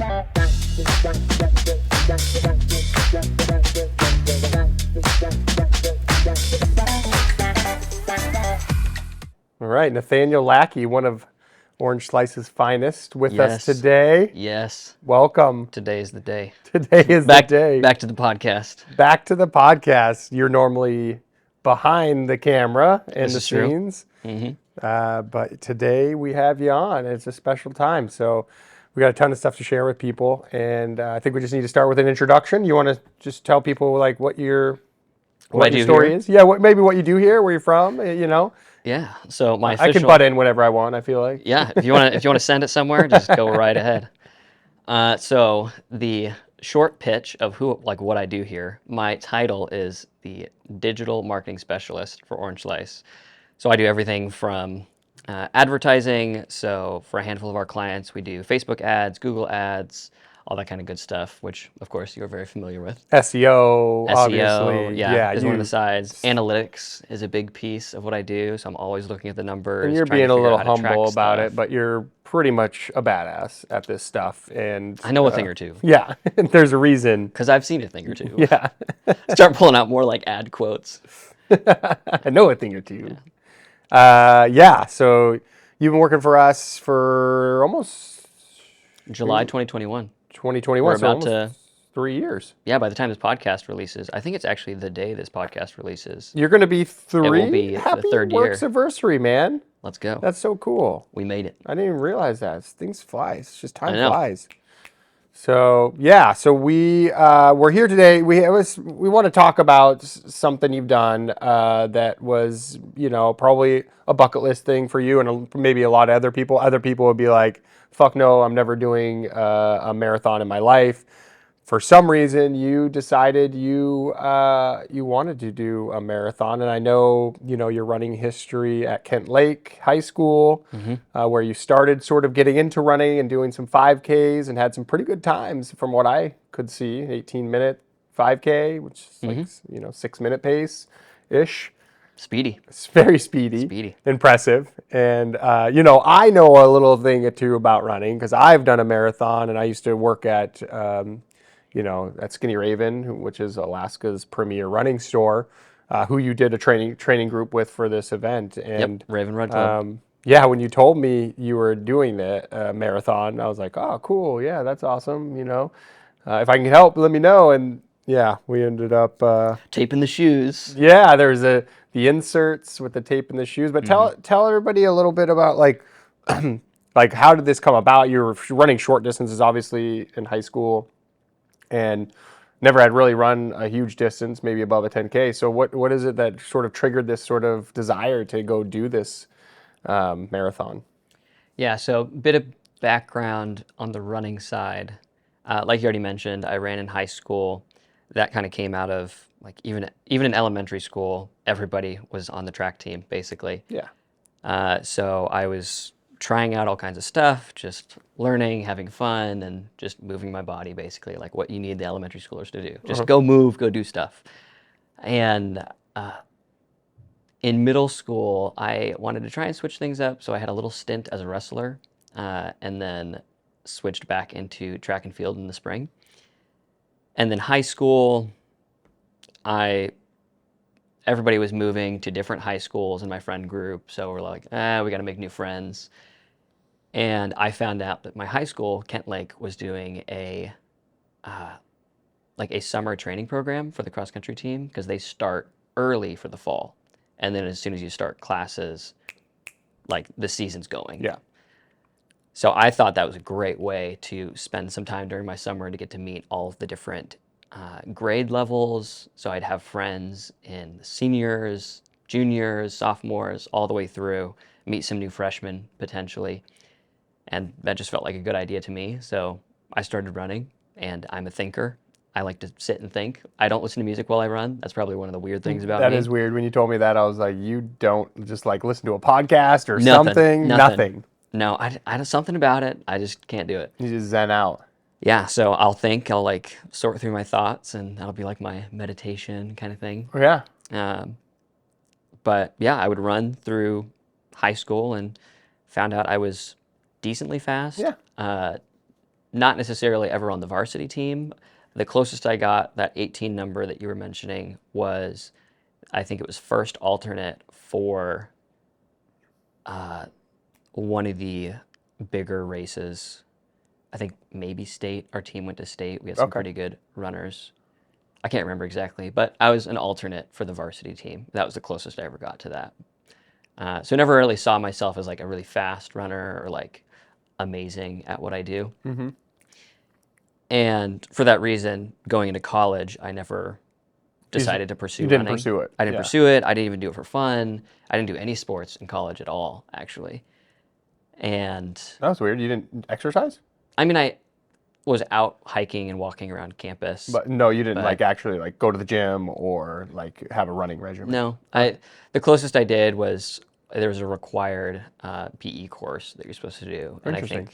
All right, Nathaniel Lackey, one of Orange Slice's finest, with us Yes. today. Yes. Welcome. Today is the day. Today is the day. Back to the podcast. Back to the podcast. You're normally behind the camera and This the is true. scenes, Mm-hmm. but today we have you on. It's a special time, so we got a ton of stuff to share with people, and I think we just need to start with an introduction. You want to just tell people like what your story here? is? Yeah, maybe what you do here, where you're from, you know. Yeah. So my I can butt in whenever I want, I feel like. Yeah. If you want to send it somewhere, just go right ahead. So the short pitch of what I do here. My title is the digital marketing specialist for Orange Slice. So I do everything from advertising. So for a handful of our clients, we do Facebook ads, Google ads, all that kind of good stuff, which of course you're very familiar with. SEO, SEO, obviously. yeah, is one of the sides. Analytics is a big piece of what I do, so I'm always looking at the numbers. And you're trying being to a figure little out how to track humble about stuff. it, but you're pretty much a badass at this stuff. And I know a thing or two. Yeah, there's a reason. Because I've seen a thing or two. Yeah. Start pulling out more like ad quotes. I know a thing or two. So you've been working for us for almost July 2021. 2021, We're so about almost to, 3 years. yeah, by the time this podcast releases, I think it's actually the day this podcast releases. You're going to be three. It will be Happy the third year. works anniversary, man. Let's go. That's so cool. We made it. I didn't even realize that. Things fly. It's just time I know. flies. So yeah, so we're here today. We want to talk about something you've done that was, you know, probably a bucket list thing for you and maybe a lot of other people. Other people would be like, "Fuck no, I'm never doing a marathon in my life." For some reason, you decided you wanted to do a marathon, and I know your running history at Kent Lake High School, where you started sort of getting into running and doing some 5Ks and had some pretty good times from what I could see. 18-minute 5K, which is like 6-minute pace ish. Speedy. It's very speedy. Speedy. Impressive. And, I know a little thing or two about running because I've done a marathon and I used to work at at Skinny Raven, which is Alaska's premier running store, who you did a training group with for this event. And Yep, Raven Run Club. when you told me you were doing the marathon, I was like, oh, cool. Yeah, that's awesome. If I can help, let me know. And yeah, we ended up taping the shoes. Yeah, there's the inserts with the tape in the shoes. But tell everybody a little bit about like how did this come about? You were running short distances, obviously, in high school. And never had really run a huge distance, maybe above a 10K. So what is it that sort of triggered this sort of desire to go do this marathon? Yeah, so a bit of background on the running side. Like you already mentioned, I ran in high school. That kind of came out of like even in elementary school, everybody was on the track team basically. Yeah. So I was trying out all kinds of stuff, just learning, having fun, and just moving my body basically, like what you need the elementary schoolers to do. Just go move, go do stuff. And in middle school, I wanted to try and switch things up, so I had a little stint as a wrestler, and then switched back into track and field in the spring. And then high school, everybody was moving to different high schools in my friend group, so we're like, we got to make new friends. And I found out that my high school, Kent Lake, was doing a summer training program for the cross country team because they start early for the fall, and then as soon as you start classes, like the season's going. Yeah. So I thought that was a great way to spend some time during my summer to get to meet all of the different grade levels. So I'd have friends in seniors, juniors, sophomores, all the way through, meet some new freshmen potentially. And that just felt like a good idea to me. So I started running, and I'm a thinker. I like to sit and think. I don't listen to music while I run. That's probably one of the weird things about me. That is weird. When you told me that, I was like, you don't just like listen to a podcast or something? Nothing. No, I have something about it. I just can't do it. You just zen out. Yeah, so I'll think, I'll like sort through my thoughts, and that'll be like my meditation kind of thing. Yeah. But yeah, I would run through high school and found out I was decently fast. Yeah. not necessarily ever on the varsity team. The closest I got, that 18 number that you were mentioning, was, I think it was first alternate for one of the bigger races. I think maybe state. Our team went to state. We had some Okay. pretty good runners. I can't remember exactly, but I was an alternate for the varsity team. That was the closest I ever got to that. So I never really saw myself as like a really fast runner or like amazing at what I do. Mm-hmm. And for that reason, going into college, I never decided to You pursue didn't running. pursue it. I didn't Yeah. pursue it. I didn't even do it for fun. I didn't do any sports in college at all, actually. And That was weird. You didn't exercise? I mean, I was out hiking and walking around campus, But no, you didn't but like actually like go to the gym or like have a running regimen. no. Okay. The closest I did was there was a required PE course that you're supposed to do, and Interesting.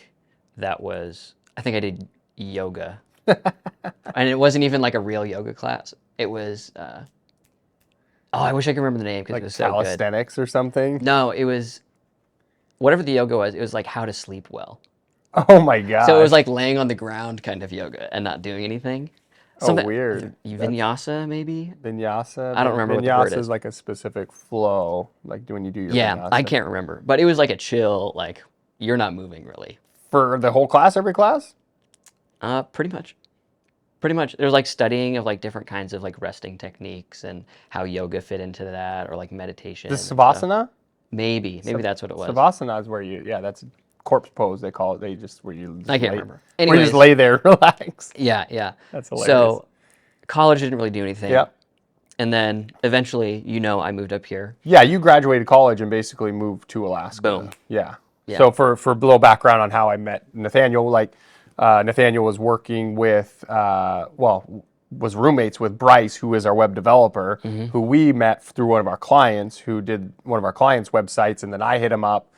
I think I did yoga, and it wasn't even like a real yoga class. It was oh, I wish I could remember the name because it Like was so good. calisthenics or something. No, it was whatever the yoga was. It was like how to sleep well. Oh my gosh. So it was like laying on the ground kind of yoga and not doing anything. Oh, Something weird. That's vinyasa maybe. vinyasa. I don't remember what the word Vinyasa is. is like a specific flow, like when you do your Yeah, vinyasa. I can't remember, but it was like a chill, like you're not moving really. For the whole class, every class? Pretty much. Pretty much. There's like studying of like different kinds of like resting techniques and how yoga fit into that, or like meditation. The and stuff. savasana? Maybe that's what it was. Savasana is where that's corpse pose. They call it. They just where you. Just I can't lay, remember. Where you just Anyways. lay there, relax. Yeah. That's hilarious. So college didn't really do anything. Yep. And then eventually, I moved up here. Yeah, you graduated college and basically moved to Alaska. Boom. Yeah. Yeah. So for a little background on how I met Nathaniel, Nathaniel was working with, was roommates with Bryce, who is our web developer, who we met through one of our clients, who did one of our clients' websites, and then I hit him up,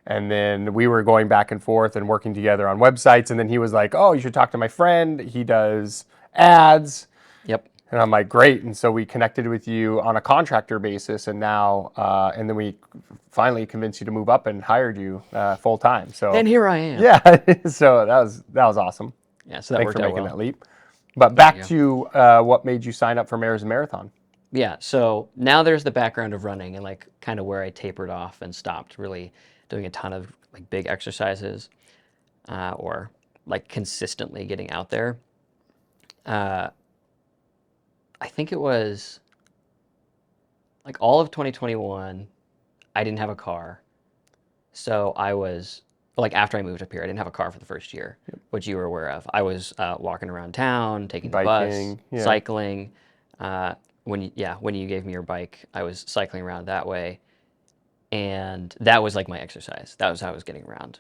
and then we were going back and forth and working together on websites, and then he was like, "Oh, you should talk to my friend. He does ads." Yep. And I'm like, great. And so we connected with you on a contractor basis, and now, and then we finally convinced you to move up and hired you full time. So And here I am. yeah, so that was awesome. Yeah. So that Thanks worked for out making well. that leap. But back you to what made you sign up for Mayor's Marathon. Yeah. So now there's the background of running and like kind of where I tapered off and stopped really doing a ton of like big exercises or like consistently getting out there. I think it was like all of 2021, I didn't have a car. So I was, like after I moved up here, I didn't have a car for the first year, which you were aware of. I was walking around town, taking the Biking, bus, yeah. cycling. When you gave me your bike, I was cycling around that way. And that was like my exercise. That was how I was getting around.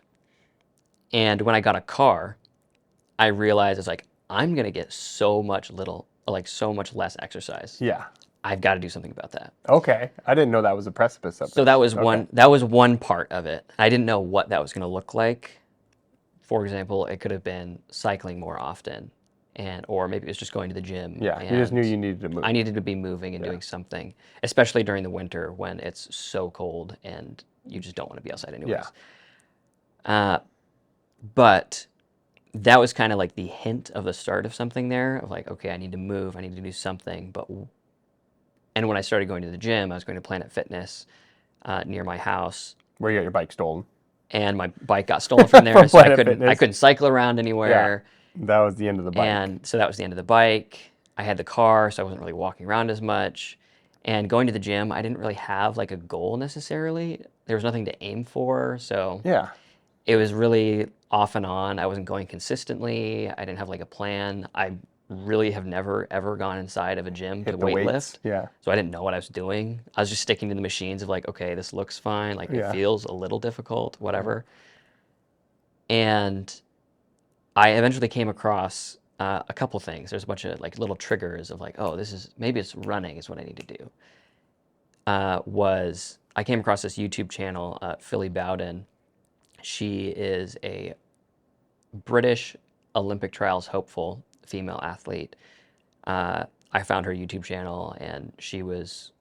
And when I got a car, I realized it's like, I'm going to get so much less exercise. Yeah. I've got to do something about that. Okay. I didn't know that was a precipice of it. So that was Okay. that was one part of it. I didn't know what that was going to look like. For example, it could have been cycling more often, or maybe it was just going to the gym. Yeah. You just knew you needed to move. I needed to be moving and doing something, especially during the winter when it's so cold and you just don't want to be outside anyways. Yeah. But that was kind of like the hint of the start of something there of like, okay, I need to move, I need to do something. And when I started going to the gym, I was going to Planet Fitness near my house. Where you got your bike stolen. And my bike got stolen from there, From so Planet I Fitness. couldn't cycle around anywhere. Yeah. That was the end of the bike. And so that was the end of the bike. I had the car, so I wasn't really walking around as much. And going to the gym, I didn't really have like a goal necessarily. There was nothing to aim for, so Yeah. it was really off and on. I wasn't going consistently. I didn't have like a plan. I really have never ever gone inside of a gym to Hit the weights. weightlift. Yeah. So I didn't know what I was doing. I was just sticking to the machines of like, okay, this looks fine. Like Yeah. it feels a little difficult, whatever. And I eventually came across a couple things. There's a bunch of like little triggers of like, oh, maybe it's running is what I need to do. I came across this YouTube channel, Philly Bowden. She is a British Olympic trials hopeful female athlete. I found her YouTube channel, and she was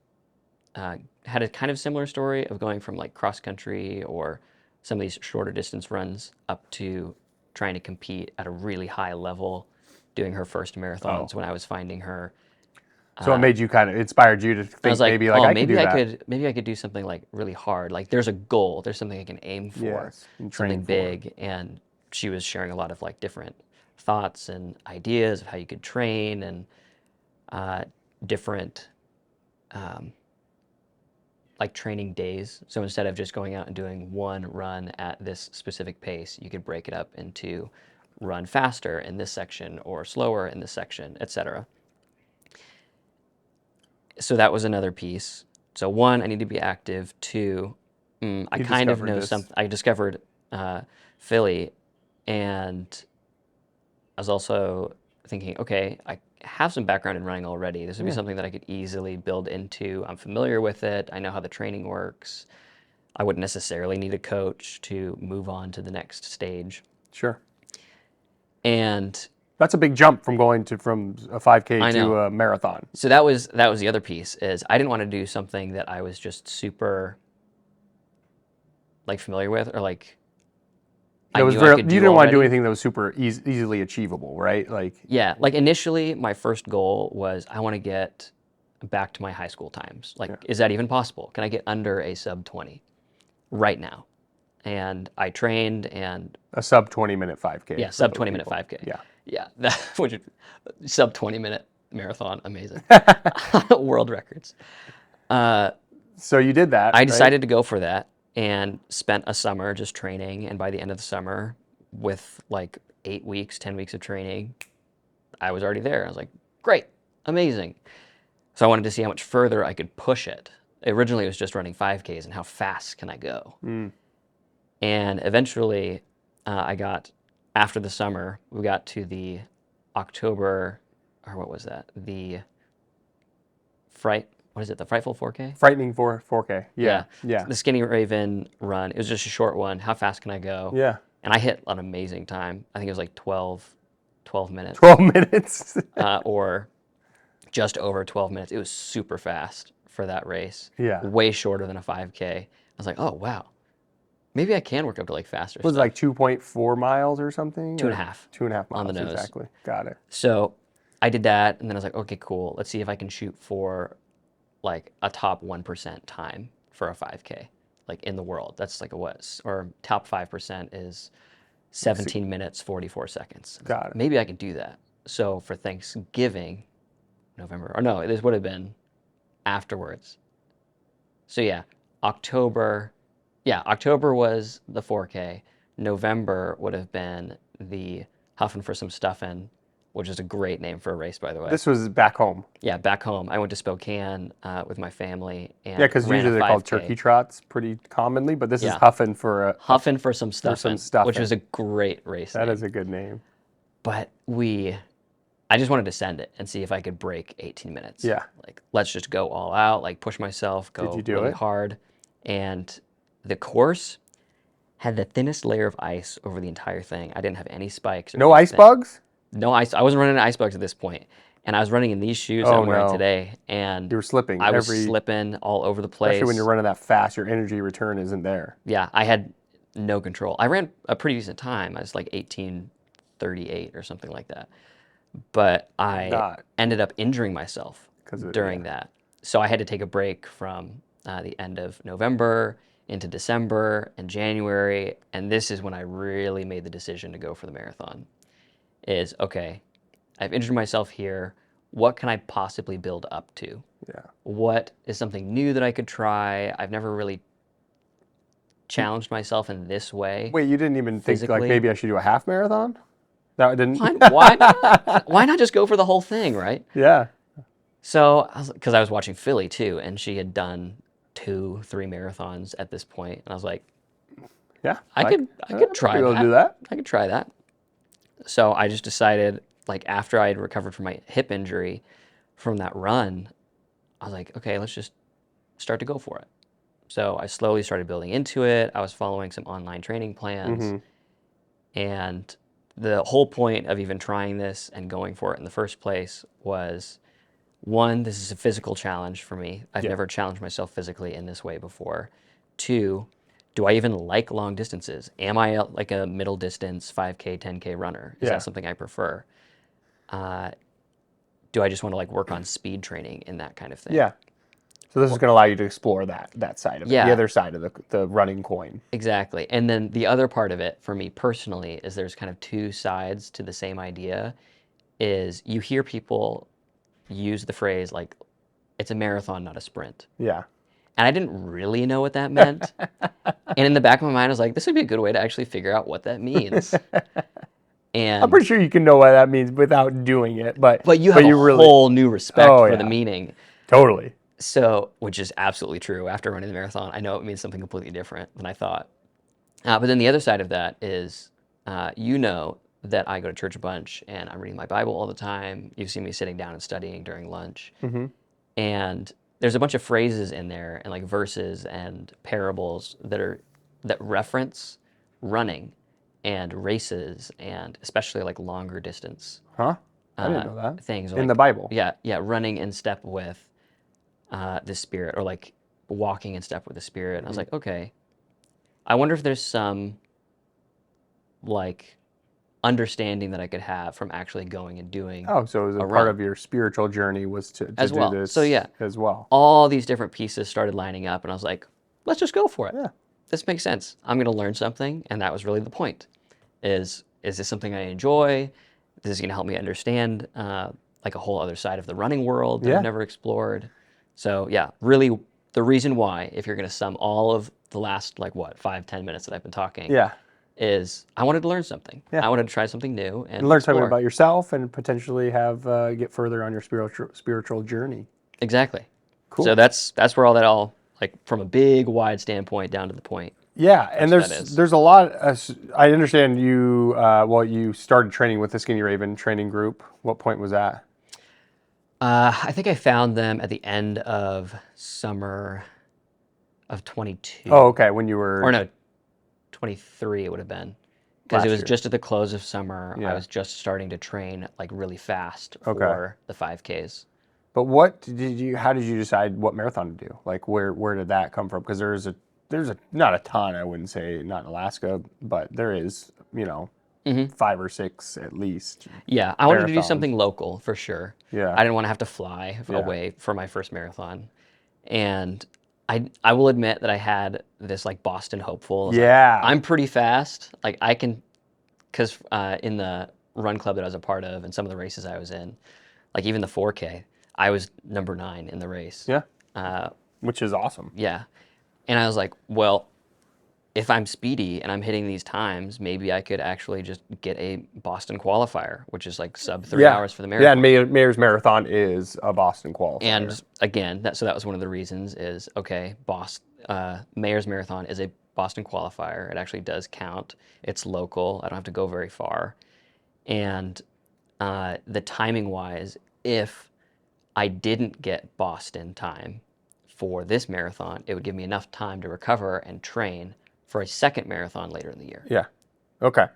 had a kind of similar story of going from like cross country or some of these shorter distance runs up to trying to compete at a really high level, doing her first marathons when I was finding her. So it made you kind of inspired you to I was think like, maybe like oh, I could do that. maybe I could do something like really hard. Like there's a goal, there's something I can aim for, Yes, and something train for it. big. And she was sharing a lot of like different thoughts and ideas of how you could train and different like training days. So instead of just going out and doing one run at this specific pace, you could break it up into run faster in this section or slower in this section, etc. So that was another piece. So one, I need to be active. Two, I You kind of discovered know this. something. I discovered Philly, and I was also thinking, okay, I have some background in running already. This would be something that I could easily build into. I'm familiar with it. I know how the training works. I wouldn't necessarily need a coach to move on to the next stage. Sure. And That's a big jump from going to from a 5K I to know. a marathon. So that was the other piece is I didn't want to do something that I was just super like familiar with or like I That was knew I could you do didn't want to do already. anything that was super easily achievable, right? Like Yeah, like initially my first goal was I want to get back to my high school times. Like is that even possible? Can I get under a sub 20 right now? And I trained and a sub 20-minute 5K. yeah, for sub those 20-minute people. 5K. Yeah. Yeah, that which sub 20-minute marathon, amazing. World records. So you did that, I right? decided to go for that and spent a summer just training. And by the end of the summer, with like 8 weeks, 10 weeks of training, I was already there. I was like, great, amazing. So I wanted to see how much further I could push it. Originally, it was just running 5Ks and how fast can I go? And eventually, after the summer, we got to the October, or what was that? What is it? The Frightful 4K? Frightening for 4K. Yeah. Yeah. The Skinny Raven run. It was just a short one. How fast can I go? Yeah. And I hit an amazing time. I think it was like 12 minutes 12 minutes. or just over 12 minutes. It was super fast for that race. Yeah. Way shorter than a 5K. I was like, oh, wow. Maybe I can work up to like faster Was it stuff. like 2.4 miles or something? 2.5. 2.5 miles on the nose. exactly. Got it. So I did that, and then I was like, okay, cool. Let's see if I can shoot for like a top 1% time for a 5K, like in the world. That's like or top 5% is 17 minutes, 44 seconds. Got it. Maybe I can do that. So for Thanksgiving, November, or no, this would have been afterwards. So yeah, October was the 4K. November would have been the Huffin' for Some Stuffin', which is a great name for a race, by the way. This was back home. Yeah, back home. I went to Spokane with my family and Yeah, because ran usually a they're called 5K. turkey trots pretty commonly, but this is Yeah. Huffin' for a. Huffin' for Some Stuffin', Stuffin'. which was a great race That name. is a good name. But I just wanted to send it and see if I could break 18 minutes. Yeah. Like, let's just go all out, like push myself, go Did you do really it? hard. And the course had the thinnest layer of ice over the entire thing. I didn't have any spikes. No ice bugs? No ice. I wasn't running ice bugs at this point. And I was running in these shoes that Oh, I'm wearing no. today. And You were slipping. I was slipping all over the place. Especially when you're running that fast, your energy return isn't there. Yeah, I had no control. I ran a pretty decent time. I was like 18:38 or something like that. But I ended up injuring myself during that. So I had to take a break from the end of November into December and January. And this is when I really made the decision to go for the marathon. Is, okay, I've injured myself here. What can I possibly build up to? Yeah. What is something new that I could try? I've never really challenged myself in this way. Wait, you didn't even think like physically. maybe I should do a half marathon? No, I didn't. Why not? Why not just go for the whole thing, right? Yeah. So, because I was watching Philly too, and she had done 2-3 marathons at this point, and I was like, Yeah. I could try I'll that. do that. I could try that. So I just decided, like after I had recovered from my hip injury from that run, I was like, okay, let's just start to go for it. So I slowly started building into it. I was following some online training plans, and the whole point of even trying this and going for it in the first place was, one, this is a physical challenge for me. I've never challenged myself physically in this way before. 2, do I even like long distances? Am I like a middle distance 5K, 10K runner? Is Yeah. that something I prefer? Do I just want to like work on speed training in that kind of thing? Yeah. So this is going to allow you to explore that side of it, the Yeah, other side of the running coin. exactly. And then the other part of it for me personally is there's kind of two sides to the same idea is you hear people use the phrase like it's a marathon, not a sprint. Yeah. And I didn't really know what that meant. And in the back of my mind, I was like, this would be a good way to actually figure out what that means. I'm And pretty sure you can know what that means without doing it, but you have a you really, whole new respect oh for the yeah, meaning. totally. So, which is absolutely true. After running the marathon, I know it means something completely different than I thought. But then the other side of that is, you know that I go to church a bunch and I'm reading my Bible all the time. You've seen me sitting down and studying during lunch. And there's a bunch of phrases in there and like verses and parables that reference running and races and especially like longer distance Huh? I didn't know that. things In like the Bible. yeah, running in step with the Spirit or like walking in step with the Spirit. And I was like, okay, I wonder if there's some like understanding that I could have from actually going and doing Oh, so it was a a part run of your spiritual journey was to as do well. So this yeah, as well. all these different pieces started lining up, and I was like, let's just go for it. Yeah. This makes sense. I'm going to learn something, and that was really the point. Is this something I enjoy? This is going to help me understand like a whole other side of the running world that Yeah. I've never explored. So yeah, really the reason why, if you're going to sum all of the last like what 5-10 minutes that I've been talking, Yeah. is I wanted to learn something. Yeah. I wanted to try something new and And learn something explore. about yourself and potentially have get further on your spiritual journey. Exactly. Cool. So that's where all that all like from a big wide standpoint down to the point. Yeah, and what that is. there's a lot. I understand you. Well, you started training with the Skinny Raven training group. What point was that? I think I found them at the end of summer of 22. Oh, okay. When you were Or no, 23 it would have been. Because it last was year. just at the close of summer. I Yeah. was just starting to train like really fast Okay. for the 5Ks. But what did you? How did you decide what marathon to do? Like where did that come from? Because there's a not a ton. I wouldn't say not in Alaska, but there is 5 or 6 at least. Yeah, I wanted to do Marathons. something local for sure. Yeah. I didn't want to have to fly away for my first marathon. And I will admit that I had this like Boston hopeful. Yeah. I'm pretty fast. Like I can, because in the run club that I was a part of and some of the races I was in, like even the 4K, I was number 9 in the race. Yeah. Which is awesome. Yeah. And I was like, well, if I'm speedy and I'm hitting these times, maybe I could actually just get a Boston qualifier, which is like sub 3 hours for the marathon. Yeah, and Mayor's Marathon is a Boston qualifier. And again, so that was one of the reasons is, okay, Mayor's Marathon is a Boston qualifier. It actually does count. It's local. I don't have to go very far. And the timing wise, if I didn't get Boston time for this marathon, it would give me enough time to recover and train for a second marathon later in the year. Yeah. Okay.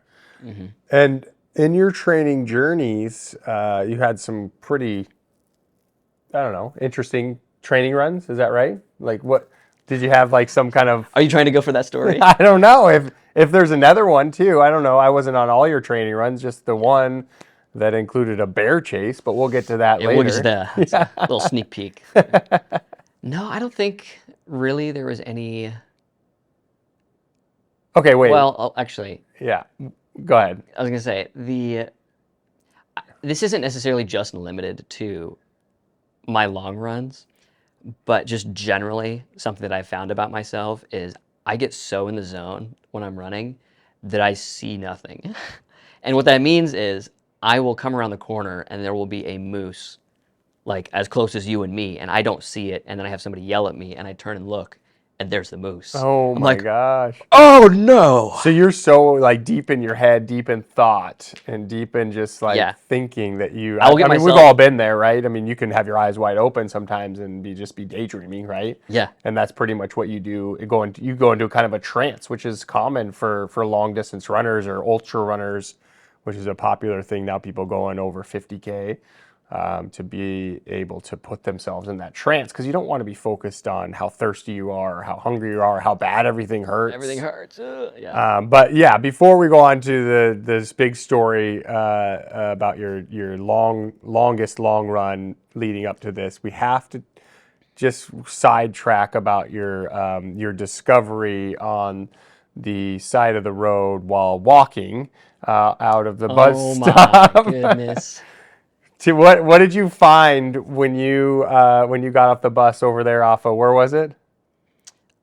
And in your training journeys, you had some pretty, I don't know, interesting training runs. Is that right? Like what, did you have like some kind of, Are you trying to go for that story? I don't know if there's another one too. I don't know. I wasn't on all your training runs, just the one that included a bear chase, but we'll get to that later. We'll just it's a little sneak peek. No, I don't think really there was any. Okay, wait. Well, actually, Yeah. Go ahead. I was gonna say this isn't necessarily just limited to my long runs, but just generally something that I found about myself is I get so in the zone when I'm running that I see nothing. And what that means is I will come around the corner and there will be a moose like as close as you and me, and I don't see it, and then I have somebody yell at me and I turn and look and there's the moose. Oh I'm my like, gosh. oh no. So you're so like deep in your head, deep in thought, and deep in just like Yeah. I thinking that get mean, we've myself- all been there, right? I mean, you can have your eyes wide open sometimes and just be daydreaming, right? Yeah. And that's pretty much what you do. You go into kind of a trance, which is common for long distance runners or ultra runners, which is a popular thing now. People going over 50K. to be able to put themselves in that trance, because you don't want to be focused on how thirsty you are, or how hungry you are, or how bad everything hurts. Everything hurts. Yeah. But yeah, before we go on to this big story about your longest long run leading up to this, we have to just sidetrack about your discovery on the side of the road while walking out of the bus Oh stop. my goodness. What did you find when you got off the bus over there off of, where was it?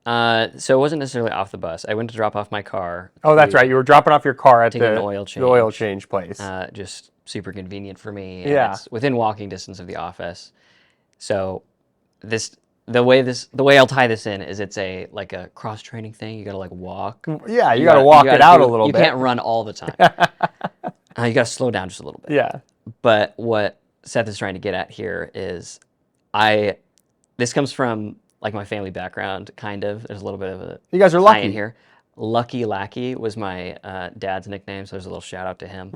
So it wasn't necessarily off the bus. I went to drop off my car Oh, that's right. You were dropping off your car at to get an the oil change place. just super convenient for me, and Yeah. it's within walking distance of the office. So the way I'll tie this in is it's a like a cross training thing. You gotta like walk. Yeah, you got to walk it out a little You bit. can't run all the time. You gotta slow down just a little bit. Yeah. But what Seth is trying to get at here is this comes from like my family background, kind of. There's a little bit of a You guys are tie lucky. in here. Lucky Lackey was my dad's nickname, so there's a little shout out to him.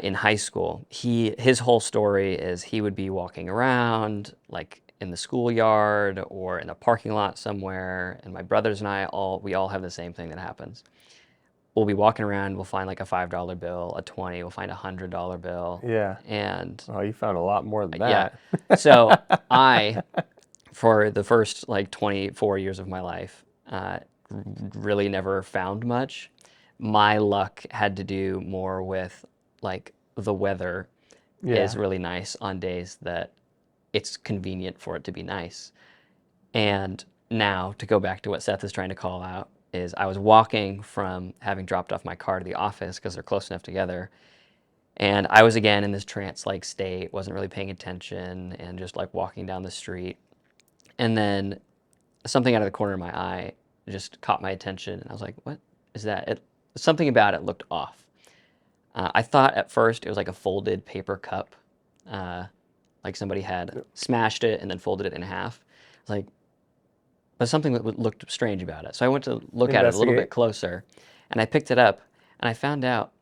In high school, his whole story is he would be walking around like in the schoolyard or in a parking lot somewhere, and my brothers and we all have the same thing that happens. We'll be walking around, we'll find like a $5 bill, a 20, we'll find a $100 bill. Yeah. And Oh, you found a lot more than yeah. that. So for the first like 24 years of my life, really never found much. My luck had to do more with like the weather is really nice on days that it's convenient for it to be nice. And now to go back to what Seth is trying to call out is I was walking from having dropped off my car to the office because they're close enough together. And I was again in this trance-like state, wasn't really paying attention and just like walking down the street. And then something out of the corner of my eye just caught my attention. And I was like, what is that? Something about it looked off. I thought at first it was like a folded paper cup. Like somebody had smashed it and then folded it in half. I was like, but something that looked strange about it. So I went to look at it a little bit closer, and I picked it up, and I found out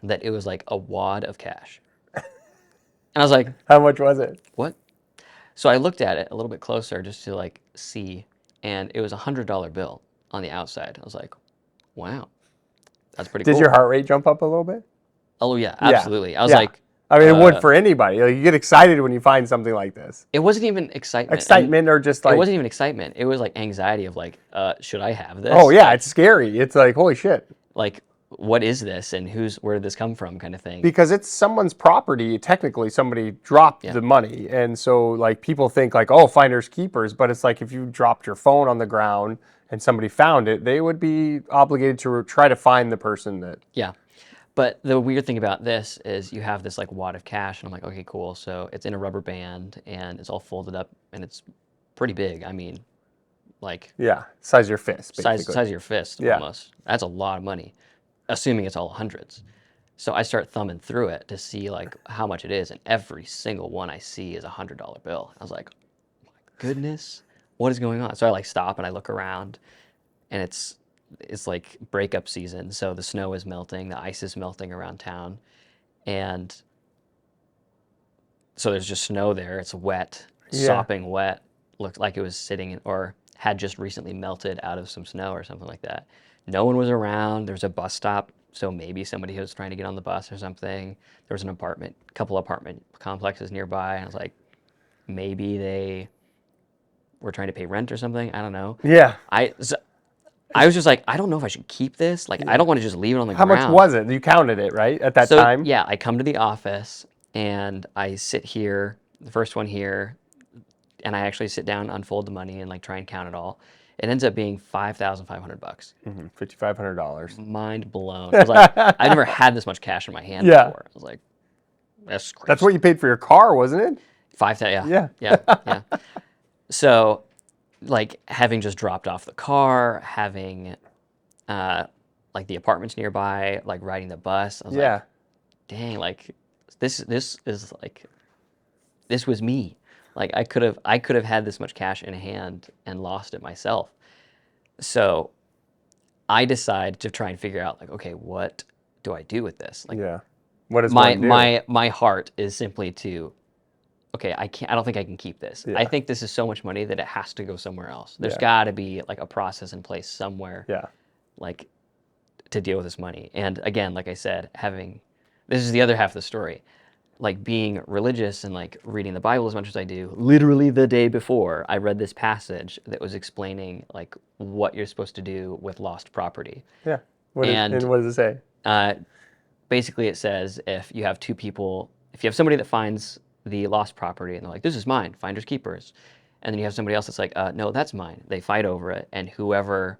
that it was like a wad of cash. And I was like, How much was it? what? So I looked at it a little bit closer just to like see, and it was a $100 bill on the outside. I was like, wow, that's pretty cool. Did your heart rate jump up a little bit? Oh yeah, absolutely. I was like, I mean, it would for anybody. Like, you get excited when you find something like this. it wasn't even excitement. Excitement, or just like, It wasn't even excitement. It was like anxiety of like, should I have this? oh yeah, it's scary. It's like, holy shit. Like, what is this and where did this come from kind of thing. Because it's someone's property. Technically, somebody dropped the money, and so like people think like, oh, finders keepers. But it's like if you dropped your phone on the ground and somebody found it, they would be obligated to try to find the person that. Yeah. But the weird thing about this is you have this like wad of cash, and I'm like, okay, cool. So it's in a rubber band, and it's all folded up, and it's pretty big. I mean, like Yeah, size of your fist, basically. size of your fist almost. That's a lot of money, assuming it's all hundreds. So I start thumbing through it to see like how much it is, and every single one I see is a $100 bill. I was like, oh my goodness, what is going on? So I like stop and I look around, and it's like breakup season, so the snow is melting, the ice is melting around town, and so there's just snow there. It's wet, sopping wet. Looked like it was sitting in, or had just recently melted out of some snow or something like that. No one was around. There's a bus stop, so maybe somebody was trying to get on the bus or something. There was a couple apartment complexes nearby, and I was like, maybe they were trying to pay rent or something. I don't know. Yeah. I was just like, I don't know if I should keep this. Like, I don't want to just leave it on the ground. How much was it? You counted it, right, at that time? Yeah, I come to the office, and I sit here, the first one here, and I actually sit down, unfold the money, and like try and count it all. It ends up being $5,500. $5,500. Mind blown. I was like, I never had this much cash in my hand before. I was like, that's crazy. That's what you paid for your car, wasn't it? 5,000. Yeah. So, like having just dropped off the car, having like the apartments nearby, like riding the bus, I was like, dang, like this is like, this was me. Like I could have had this much cash in hand and lost it myself. So I decided to try and figure out like, okay, what do I do with this? Like, What does my one do? my heart is simply to, okay, I don't think I can keep this. Yeah. I think this is so much money that it has to go somewhere else. There's Yeah. got to be like a process in place somewhere, Yeah. like to deal with this money. And again, like I said, this is the other half of the story. Like being religious and like reading the Bible as much as I do, literally the day before, I read this passage that was explaining like what you're supposed to do with lost property. Yeah. And What does it say? basically it says if you have two people, if you have somebody that finds the lost property and they're like, this is mine, finders keepers. And then you have somebody else that's like, no, that's mine. They fight over it. And whoever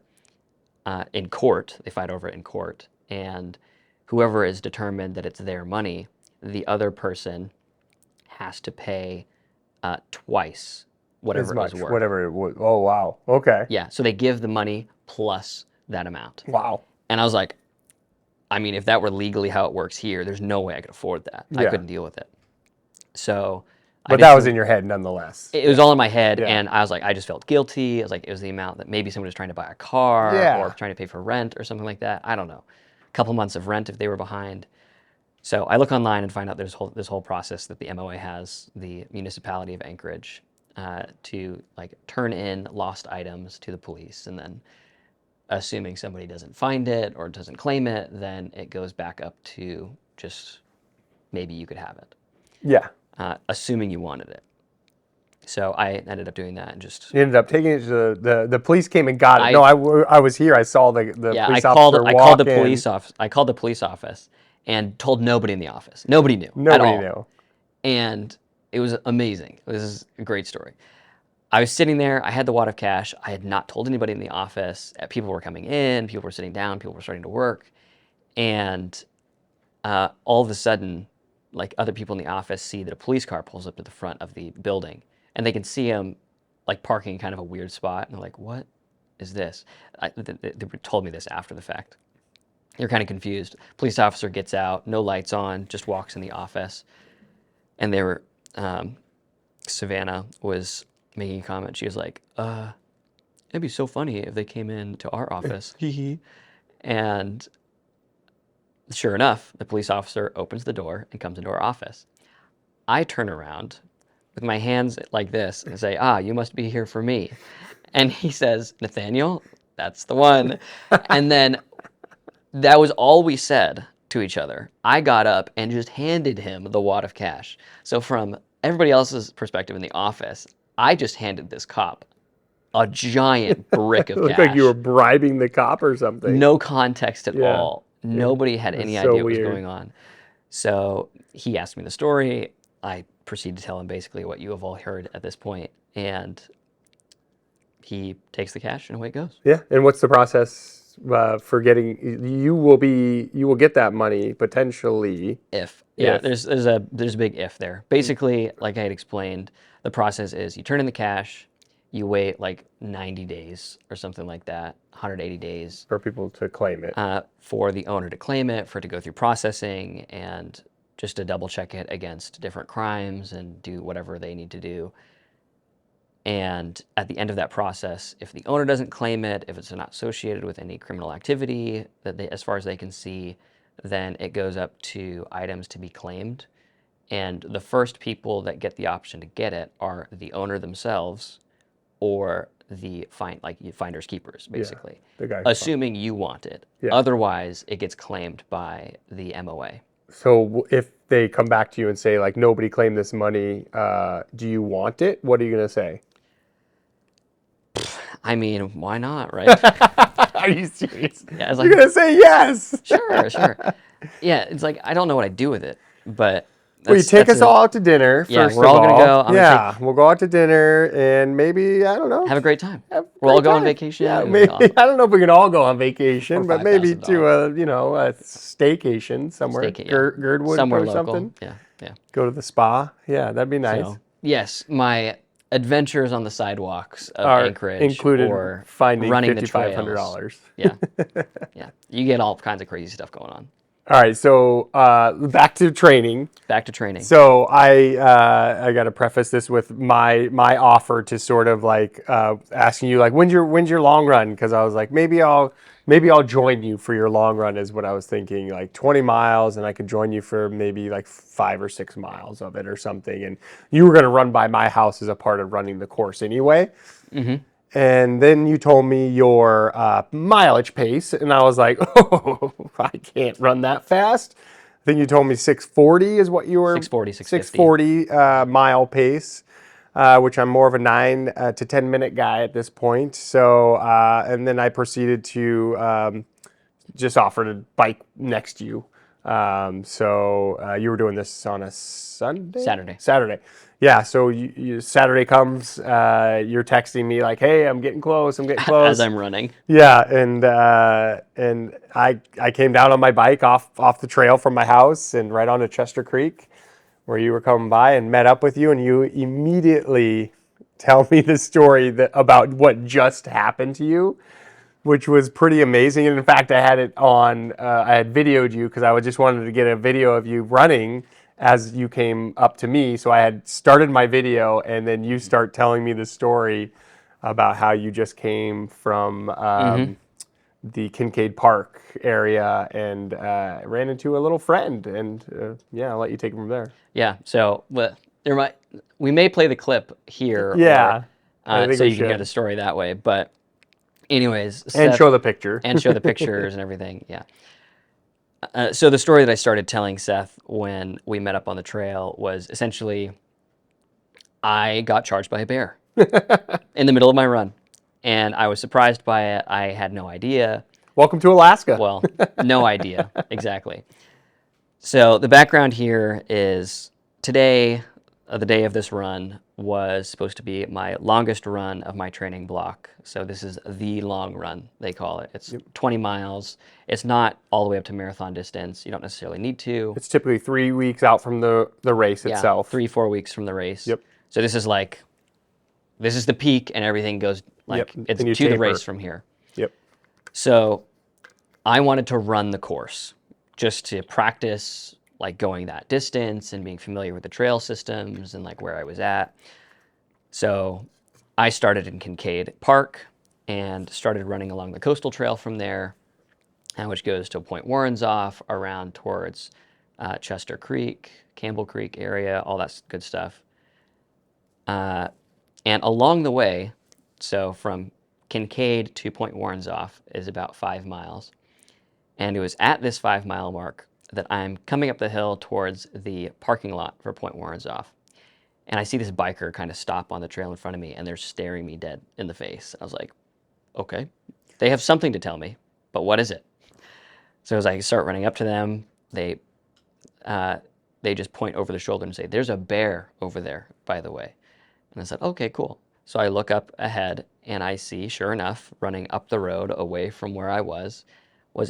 in court, they fight over it in court. And whoever is determined that it's their money, the other person has to pay twice whatever it was worth. Whatever it would. Oh, wow. Okay. Yeah. So they give the money plus that amount. Wow. And I was like, I mean, if that were legally how it works here, there's no way I could afford that. I Yeah. couldn't deal with it. So But that was in your head nonetheless. it was all in my head, Yeah. and I was like, I just felt guilty. I was like, it was the amount that maybe someone was trying to buy a car Yeah. or trying to pay for rent or something like that. I don't know. A couple months of rent if they were behind. So I look online and find out there's this whole process that the MOA has, the municipality of Anchorage, to like turn in lost items to the police, and then assuming somebody doesn't find it or doesn't claim it, then it goes back up to just maybe you could have it. Yeah. Assuming you wanted it. So I ended up doing that and just You ended up taking it to the police came and got it. I was here. I saw the police I officer called the walk in. police office. I called the police office and told nobody in the office. Nobody knew. Nobody at all. knew. And it was amazing. This is a great story. I was sitting there. I had the wad of cash. I had not told anybody in the office. People were coming in. People were sitting down. People were starting to work. And all of a sudden, like other people in the office see that a police car pulls up to the front of the building, and they can see him like parking in kind of a weird spot. And they're like, "What is this?" They told me this after the fact. You're kind of confused. Police officer gets out, no lights on, just walks in the office, and they were. Savannah was making a comment. She was like, it'd be so funny if they came into our office. And sure enough, the police officer opens the door and comes into our office. I turn around with my hands like this and say, you must be here for me. And he says, Nathaniel, that's the one. And then that was all we said to each other. I got up and just handed him the wad of cash. So from everybody else's perspective in the office, I just handed this cop a giant brick of It looked cash. like you were bribing the cop or something. No context at Yeah. all. Nobody had any so idea what was weird. going on. So he asked me the story. I proceeded to tell him basically what you have all heard at this point, and he takes the cash and away it goes. Yeah. And what's the process for getting? You will get that money potentially. If If. there's a big if there. Basically, like I had explained, the process is you turn in the cash, you wait like 90 days or something like that, 180 days For people to claim it. for the owner to claim it, for it to go through processing, and just to double check it against different crimes and do whatever they need to do. And at the end of that process, if the owner doesn't claim it, if it's not associated with any criminal activity that they, as far as they can see, then it goes up to items to be claimed. And the first people that get the option to get it are the owner themselves or the finders keepers, basically. the guy. Assuming you want it. Yeah. Otherwise, it gets claimed by the MOA. So if they come back to you and say like nobody claimed this money, do you want it? What are you gonna say? I mean, why not, right? Are you serious? Yeah, it's You're like, gonna say yes. sure. Yeah, it's like, I don't know what I do with it, but Well, you take us all out to dinner. Yeah, first we're of all gonna go. I'm gonna we'll go out to dinner and maybe I don't know. have a great time. have a We'll all great go on time. vacation. Yeah, It'll be maybe awesome. I don't know if we can all go on vacation, For but maybe $5,000. to a staycation somewhere, Stayca- yeah. Girdwood Somewhere or local. something. Yeah. Go to the spa. Yeah, that'd be nice. So, yes, my adventures on the sidewalks of Are Anchorage included or finding running the $5,500. Yeah. You get all kinds of crazy stuff going on. All right, so back to training. Back to training. So I got to preface this with my offer to sort of like asking you like when's your long run, because I was like maybe I'll maybe I'll join you for your long run is what I was thinking, like 20 miles, and I could join you for maybe like 5 or 6 miles of it or something. And you were going to run by my house as a part of running the course anyway. And then you told me your mileage pace, and I was like, oh, I can't run that fast. I think you told me 640 is what you were. 640, 650. 640 mile pace, which I'm more of a 9 to 10 minute guy at this point. So, and then I proceeded to just offer to bike next to you. So you were doing this on a Sunday? Saturday. Saturday. Yeah, so Saturday comes, you're texting me like, hey, I'm getting close, I'm getting close. As I'm running. Yeah, and I came down on my bike off the trail from my house and right onto Chester Creek where you were coming by and met up with you, and you immediately tell me the story about what just happened to you, which was pretty amazing. And in fact, I had it on, I had videoed you because I just wanted to get a video of you running as you came up to me. So I had started my video, and then you start telling me the story about how you just came from the Kincaid Park area and ran into a little friend. And yeah, I'll let you take it from there. Yeah. So we may play the clip here. Yeah, I Or, think so we you can get should. a story that way. But anyways, And Seth, show the picture. and show the pictures and everything. Yeah. So the story that I started telling Seth when we met up on the trail was essentially I got charged by a bear in the middle of my run, and I was surprised by it. I had no idea. Welcome to Alaska. Well, no idea exactly. So the background here is today, the day of this run, was supposed to be my longest run of my training block. So this is the long run, they call it. It's 20 miles. It's not all the way up to marathon distance. You don't necessarily need to. It's typically 3 weeks out from the race itself. 3-4 weeks from the race. Yep. So this is the peak, and everything goes like it's And you to the taper. race from here. Yep. So I wanted to run the course just to practice like going that distance and being familiar with the trail systems and like where I was at. So I started in Kincaid Park and started running along the coastal trail from there, which goes to Point Warrenzoff around towards Chester Creek, Campbell Creek area, all that good stuff. And along the way, so from Kincaid to Point Warrenzoff is about 5 miles. And it was at this 5 mile mark that I'm coming up the hill towards the parking lot for Point Warrenzoff. And I see this biker kind of stop on the trail in front of me, and they're staring me dead in the face. I was like, okay, they have something to tell me, but what is it? So as I start running up to them, they just point over the shoulder and say, there's a bear over there, by the way. And I said, okay, cool. So I look up ahead, and I see, sure enough, running up the road away from where I was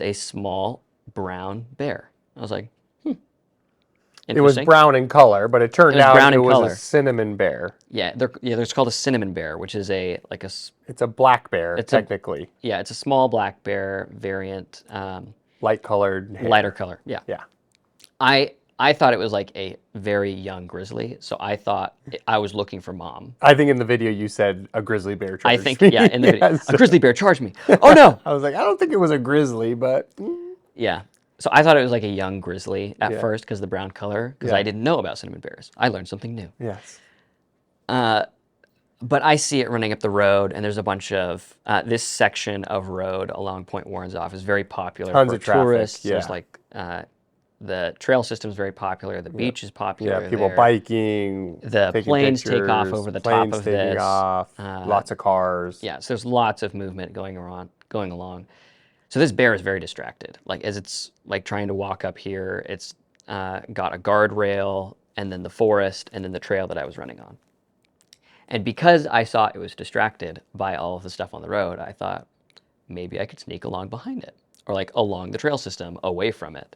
a small brown bear. I was like, It was interesting. brown in color, but it turned out brown it in was color. a cinnamon bear. Yeah, there's called a cinnamon bear, which is It's a black bear, technically. it's a small black bear variant, Light colored hair. lighter color. Yeah. Yeah. I thought it was like a very young grizzly, so I thought I was looking for mom. I think in the video you said a grizzly bear charged I think, me. yeah, in the video, Yes. a grizzly bear charged me. Oh no! I was like, I don't think it was a grizzly, but Yeah. So I thought it was like a young grizzly at Yeah. first because the brown color, because Yeah. I didn't know about cinnamon bears. I learned something new. yes. But I see it running up the road, and there's a bunch of this section of road along Point Warrenzoff is very popular Tons for of traffic, tourists. yeah. There's like the trail system is very popular. The beach is popular. Yeah, people there. biking, The taking planes take off pictures, over the planes top of taking this. off, lots of cars. Yeah, so there's lots of movement going along. So this bear is very distracted. Like as it's like trying to walk up here, it's got a guardrail and then the forest and then the trail that I was running on. And because I saw it was distracted by all of the stuff on the road, I thought maybe I could sneak along behind it or like along the trail system away from it.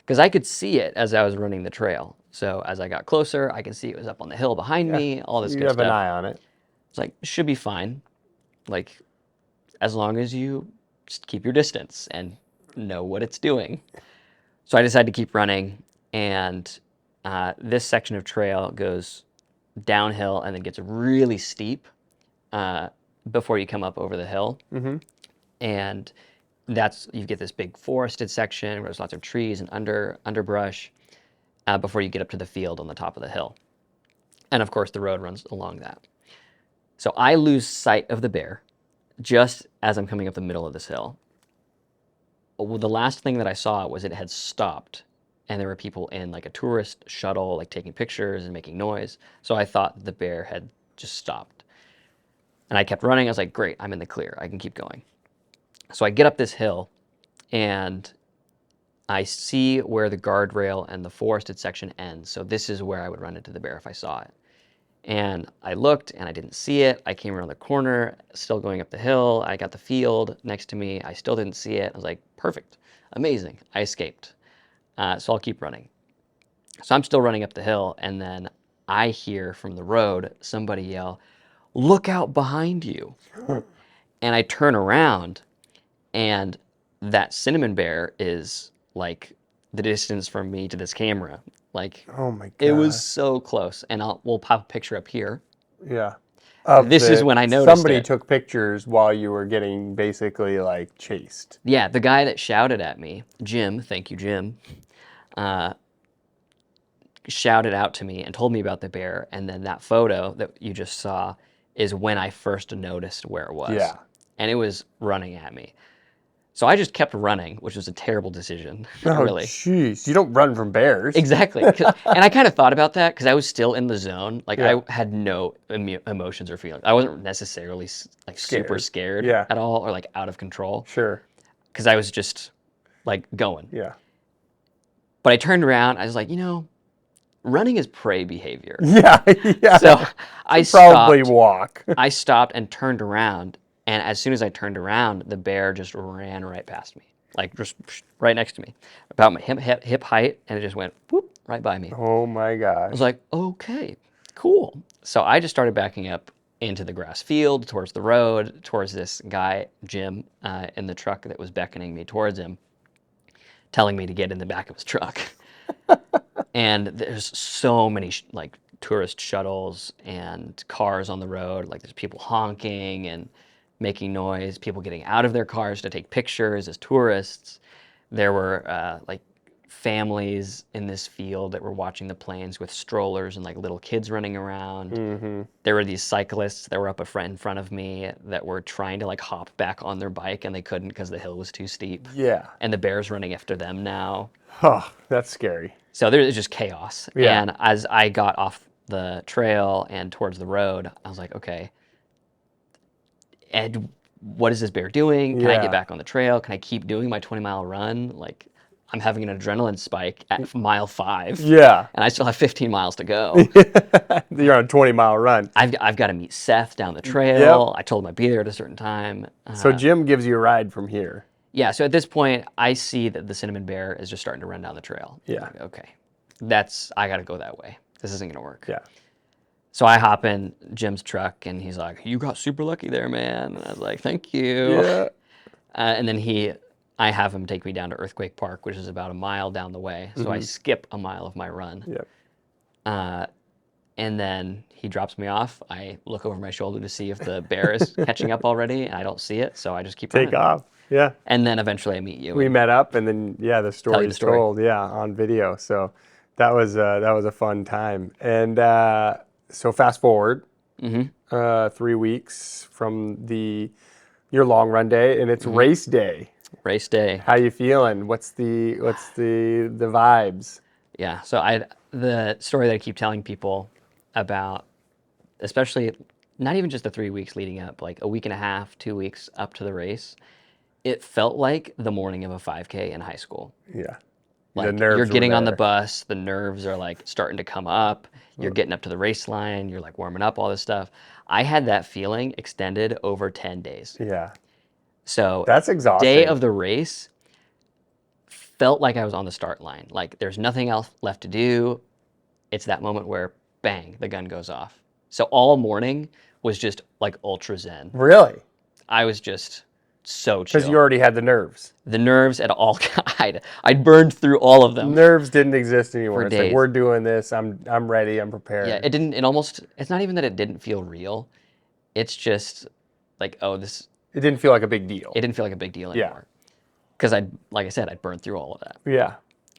Because I could see it as I was running the trail. So as I got closer, I could see it was up on the hill behind me, all this You good have stuff. an eye on it. It's like, should be fine. Like, as long as you just keep your distance and know what it's doing. So I decided to keep running, and this section of trail goes downhill and then gets really steep before you come up over the hill. Mm-hmm. And you get this big forested section where there's lots of trees and underbrush before you get up to the field on the top of the hill. And of course, the road runs along that. So I lose sight of the bear just as I'm coming up the middle of this hill. Well, the last thing that I saw was it had stopped, and there were people in like a tourist shuttle, like taking pictures and making noise. So I thought the bear had just stopped. And I kept running. I was like, great, I'm in the clear. I can keep going. So I get up this hill, and I see where the guardrail and the forested section ends. So this is where I would run into the bear if I saw it. And I looked and I didn't see it. I came around the corner, still going up the hill. I got the field next to me. I still didn't see it. I was like, perfect, amazing. I escaped. So I'll keep running. So I'm still running up the hill, and then I hear from the road somebody yell, "Look out behind you." And I turn around, and that cinnamon bear is like the distance from me to this camera. Like, Oh my god. it was so close. And we'll pop a picture up here. Yeah. This is when I noticed somebody it. took pictures while you were getting basically like chased. Yeah, the guy that shouted at me, Jim, thank you, Jim, shouted out to me and told me about the bear. And then that photo that you just saw is when I first noticed where it was. Yeah. And it was running at me. So I just kept running, which was a terrible decision, Oh, really. jeez. You don't run from bears. Exactly. And I kind of thought about that because I was still in the zone. Like, Yeah. I had no emotions or feelings. I wasn't necessarily like super scared Yeah. at all or like out of control Sure. because I was just like going. Yeah. But I turned around. I was like, running is prey behavior. Yeah. Yeah. So I Probably stopped. walk. I stopped and turned around. And as soon as I turned around, the bear just ran right past me, like just right next to me, about my hip height, and it just went whoop right by me. Oh my I gosh. was like, okay, cool. So I just started backing up into the grass field, towards the road, towards this guy, Jim, in the truck that was beckoning me towards him, telling me to get in the back of his truck. And there's so many like tourist shuttles and cars on the road. Like there's people honking and making noise, people getting out of their cars to take pictures as tourists. There were like families in this field that were watching the planes with strollers and like little kids running around. Mm-hmm. There were these cyclists that were up in front of me that were trying to like hop back on their bike and they couldn't because the hill was too steep. Yeah. And the bear's running after them now. Oh, that's scary. So there's just chaos. Yeah. And as I got off the trail and towards the road, I was like, okay, Ed, what is this bear doing? Can I Yeah. get back on the trail? Can I keep doing my 20-mile run? Like, I'm having an adrenaline spike at mile 5. Yeah. And I still have 15 miles to go. You're on a 20-mile run. I've got to meet Seth down the trail. I told him I'd be there at a certain time. So Jim gives you a ride from here. Yeah, so at this point, I see that the cinnamon bear is just starting to run down the trail. Yeah. Like, okay, I got to go that way. This isn't going to work. Yeah. So I hop in Jim's truck, and he's like, "You got super lucky there, man." And I was like, "Thank you." Yeah. And then I have him take me down to Earthquake Park, which is about a mile down the way. So I skip a mile of my run. Yep. And then he drops me off. I look over my shoulder to see if the bear is catching up already, and I don't see it. So I just keep Take running. off. Yeah. And then eventually I meet you. We met up, and then the story's story. told. Yeah, on video. So that was a fun time. And so fast forward 3 weeks from your long run day, and it's race day. Race day. How you feeling? What's the vibes? Yeah. So the story that I keep telling people about, especially not even just the 3 weeks leading up, like a week and a half, 2 weeks up to the race, it felt like the morning of a 5K in high school. Yeah. Like you're getting on the bus, the nerves are like starting to come up. You're getting up to the race line, you're like warming up, all this stuff. I had that feeling extended over 10 days. Yeah. So That's exhausting. Day of the race felt like I was on the start line. Like there's nothing else left to do. It's that moment where bang, the gun goes off. So all morning was just like ultra zen. Really? I was just so chill. Because you already had the nerves. The nerves at all. I'd burned through all of them. Nerves didn't exist anymore. For It's like, days. we're doing this. I'm ready. I'm prepared. Yeah, it's not even that it didn't feel real. It's just like, It didn't feel like a big deal. it didn't feel like a big deal Yeah. anymore. because like I said, I'd burned through all of that. Yeah.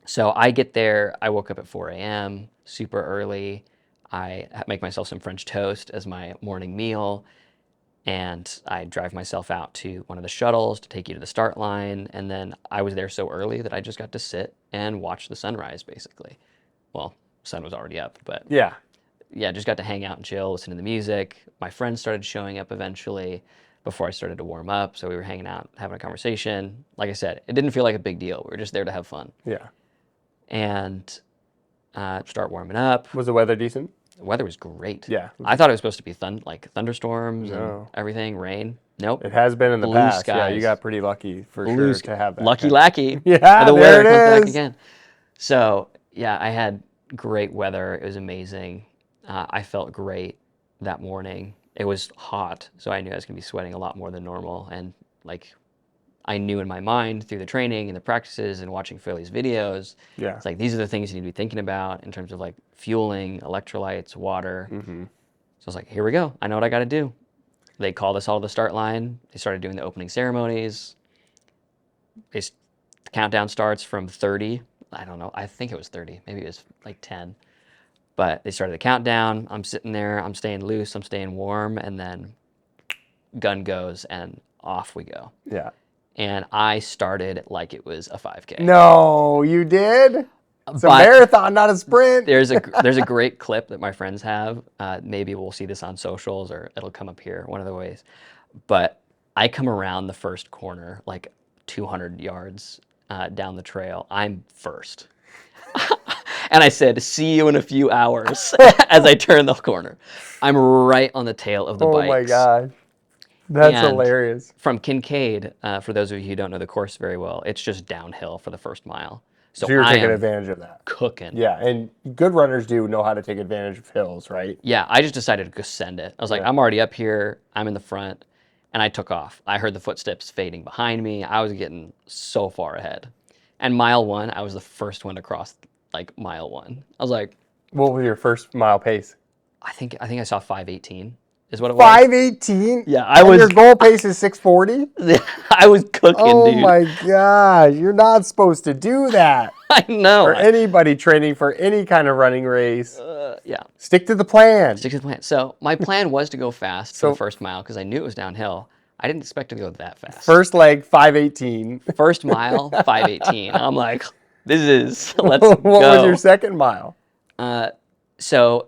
So I get there. I woke up at 4 a.m. super early. I make myself some French toast as my morning meal, and I drive myself out to one of the shuttles to take you to the start line. And then I was there so early that I just got to sit and watch the sunrise, basically. Well, sun was already up, but Yeah. yeah, just got to hang out and chill, listen to the music. My friends started showing up eventually before I started to warm up. So we were hanging out, having a conversation. Like I said, it didn't feel like a big deal. We were just there to have fun. Yeah. And start warming up. Was the weather decent? The weather was great. Yeah. I thought it was supposed to be like thunderstorms and No. everything, rain. Nope. It has been in the Blue past. Yeah, you skies. got pretty lucky for Blue sure sky. to have that. Lucky kind Lackey. Yeah, The there weather comes it back is. again. So yeah, I had great weather. It was amazing. I felt great that morning. It was hot, so I knew I was gonna be sweating a lot more than normal. And like, I knew in my mind through the training and the practices and watching Philly's videos, Yeah. it's like these are the things you need to be thinking about in terms of like fueling, electrolytes, water. Mm-hmm. So I was like, here we go. I know what I got to do. They called us all to the start line. They started doing the opening ceremonies. The countdown starts from 30. I don't know. I think it was 30. Maybe it was like 10. But they started the countdown. I'm sitting there. I'm staying loose. I'm staying warm. And then gun goes and off we go. Yeah. And I started like it was a 5K. No, you did? It's a But marathon, not a sprint. there's a great clip that my friends have. Maybe we'll see this on socials or it'll come up here one of the ways. But I come around the first corner like 200 yards down the trail. I'm first. And I said, see you in a few hours as I turn the corner. I'm right on the tail of the bikes. Oh my gosh. That's And hilarious. From Kincaid, for those of you who don't know the course very well, it's just downhill for the first mile. So you're I taking am advantage of that. cooking. Yeah, and good runners do know how to take advantage of hills, right? Yeah, I just decided to go send it. I was like, I'm already up here. I'm in the front. And I took off. I heard the footsteps fading behind me. I was getting so far ahead. And mile one, I was the first one to cross like mile one. I was like, What was your first mile pace? I think I saw 5:18 is what it was. 5:18? Yeah, And your goal pace is 6:40? I was cooking, Oh dude. my gosh, you're not supposed to do that. I know. For anybody training for any kind of running race. Yeah. Stick to the plan. Stick to the plan. So my plan was to go fast for the first mile because I knew it was downhill. I didn't expect to go that fast. First leg, 5:18. First mile, 5:18. I'm like, let's go. What was your second mile? So,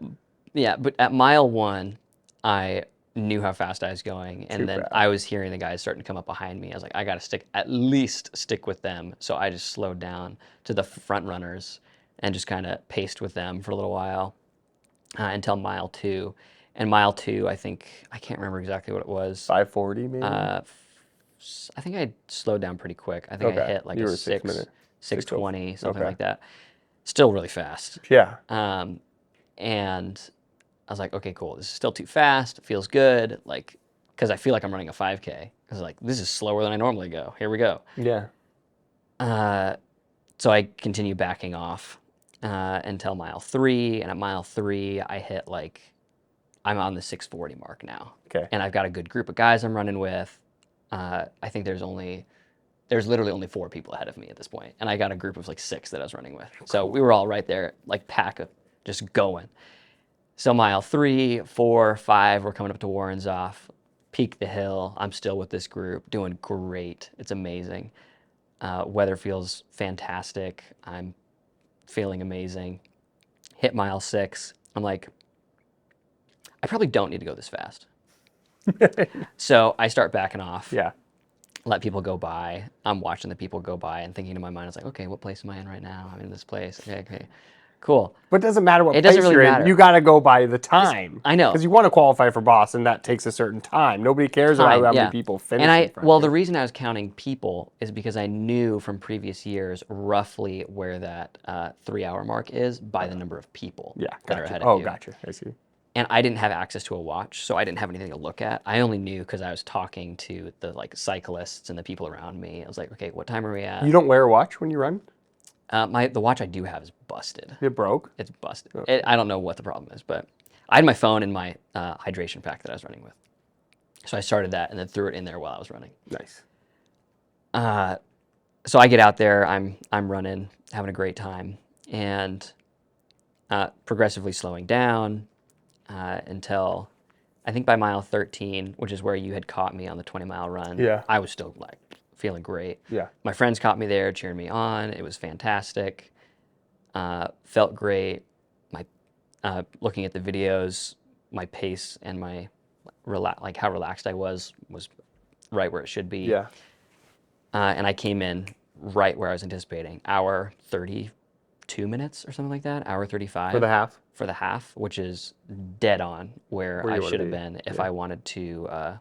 yeah, but at mile one, I knew how fast I was going, and then I was hearing the guys starting to come up behind me. I was like, I got to at least stick with them. So I just slowed down to the front runners and just kind of paced with them for a little while until mile two. And mile two, I can't remember exactly what it was. 5:40 maybe? I think I slowed down pretty quick. I think I hit like You a were 6 minutes. 6:20, something like that. Still really fast. Yeah. And I was like, okay, cool. This is still too fast. It feels good. Like, because I feel like I'm running a 5K. I was like, this is slower than I normally go. Here we go. Yeah. So I continue backing off until mile three. And at mile three, I hit like, I'm on the 6:40 mark now. Okay. And I've got a good group of guys I'm running with. I think there's literally only 4 people ahead of me at this point. And I got a group of like 6 that I was running with. So we were all right there, like pack of just going. So mile 3, 4, 5, we're coming up to Warrenzoff, peak the hill. I'm still with this group, doing great. It's amazing. Weather feels fantastic. I'm feeling amazing. Hit mile 6. I'm like, I probably don't need to go this fast. So I start backing off. Yeah. Let people go by. I'm watching the people go by and thinking in my mind, I was like, okay, what place am I in right now? I'm in this place. Okay, cool. But it doesn't matter what It place doesn't really you're matter. in. You got to go by the time. I know. Because you want to qualify for Boston, that takes a certain time. Nobody cares about how many people finish in front of the you. reason I was counting people is because I knew from previous years roughly where that 3-hour mark is by the number of people that are ahead of you. Oh, gotcha. I see. And I didn't have access to a watch, so I didn't have anything to look at. I only knew because I was talking to the like cyclists and the people around me. I was like, okay, what time are we at? You don't wear a watch when you run? The watch I do have is busted. It broke? It's busted. I don't know what the problem is, but I had my phone in my hydration pack that I was running with. So I started that and then threw it in there while I was running. Nice. so I get out there, I'm running, having a great time, and progressively slowing down until I think by mile 13, which is where you had caught me on the 20-mile run, Yeah. I was still like feeling great. Yeah. My friends caught me there, cheering me on. It was fantastic. Felt great. My looking at the videos, my pace and my like how relaxed I was right where it should be. Yeah. And I came in right where I was anticipating. Hour 32 minutes or something like that. Hour 35 For the half. for the half, which is dead on where Where I you wanna should have be. been if Yeah. I wanted to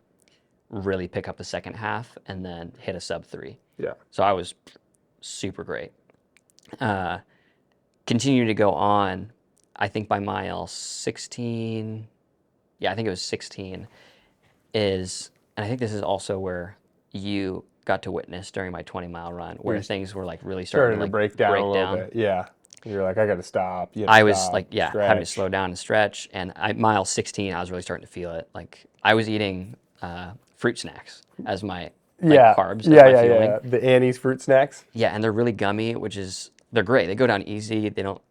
really pick up the second half and then hit a sub 3. Yeah. So I was super great. Continuing to go on, I think by mile 16, yeah, I think it was 16, and I think this is also where you got to witness during my 20-mile run, where things were like really starting Starting to to like break down a little bit. Yeah. You're like, I got to stop. You had to I was stop, like, yeah, having to stretch. slow down and stretch. And mile 16, I was really starting to feel it. Like I was eating fruit snacks as my Yeah. carbs as Yeah. my Yeah. fueling. Yeah. The Annie's fruit snacks. Yeah, and they're really gummy, they're great. They go down easy. They don't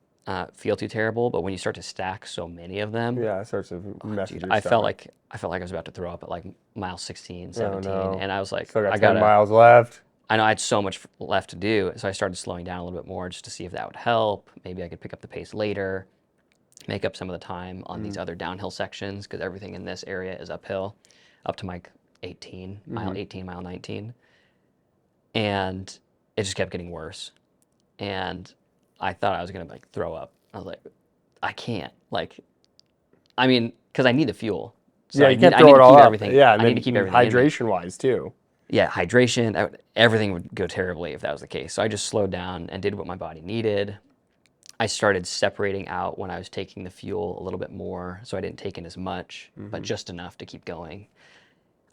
feel too terrible. But when you start to stack so many of them, Yeah. It starts to mess with dude, your I felt stomach. like I was about to throw up at like mile 16, Oh 17, no. and I was like, Still got I 10 gotta. miles left. I know I had so much left to do, so I started slowing down a little bit more just to see if that would help. Maybe I could pick up the pace later, make up some of the time on these other downhill sections because everything in this area is uphill, up to like 18, mile 18, mile 19, and it just kept getting worse. And I thought I was gonna like throw up. I was like, I can't. Like, I mean, because I need the fuel, so Yeah. I You need can't I need throw to it all keep up. everything. Yeah. And I need then to keep everything in me. hydration wise too. Yeah, hydration, everything would go terribly if that was the case. So I just slowed down and did what my body needed. I started separating out when I was taking the fuel a little bit more, so I didn't take in as much, but just enough to keep going.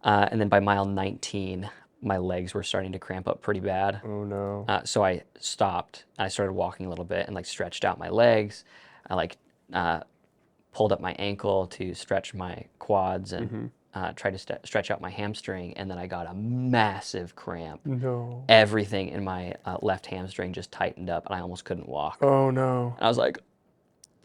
And then by mile 19, my legs were starting to cramp up pretty bad. Oh no. So I stopped. I started walking a little bit and like stretched out my legs. I like pulled up my ankle to stretch my quads and tried to stretch out my hamstring. And then I got a massive cramp. No. Everything in my left hamstring just tightened up and I almost couldn't walk. Oh no. And I was like,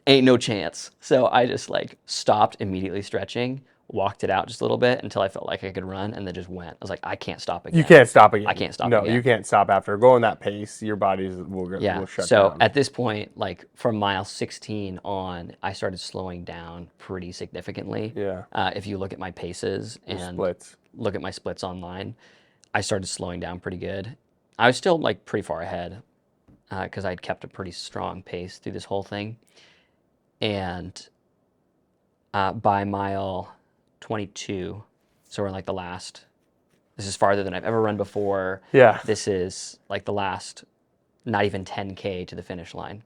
ain't no chance. So I just like stopped immediately stretching, walked it out just a little bit until I felt like I could run, and then just went. I was like, I can't stop again. You can't stop again. I can't stop No, again. you can't stop after going that pace. Your body Yeah. will shut So down. at this point, like from mile 16 on, I started slowing down pretty significantly. Yeah. If you look at my paces and Splits. look at my splits online, I started slowing down pretty good. I was still like pretty far ahead because I'd kept a pretty strong pace through this whole thing. And by mile 22, so we're in like the last, this is farther than I've ever run before. Yeah. This is like the last, not even 10K to the finish line.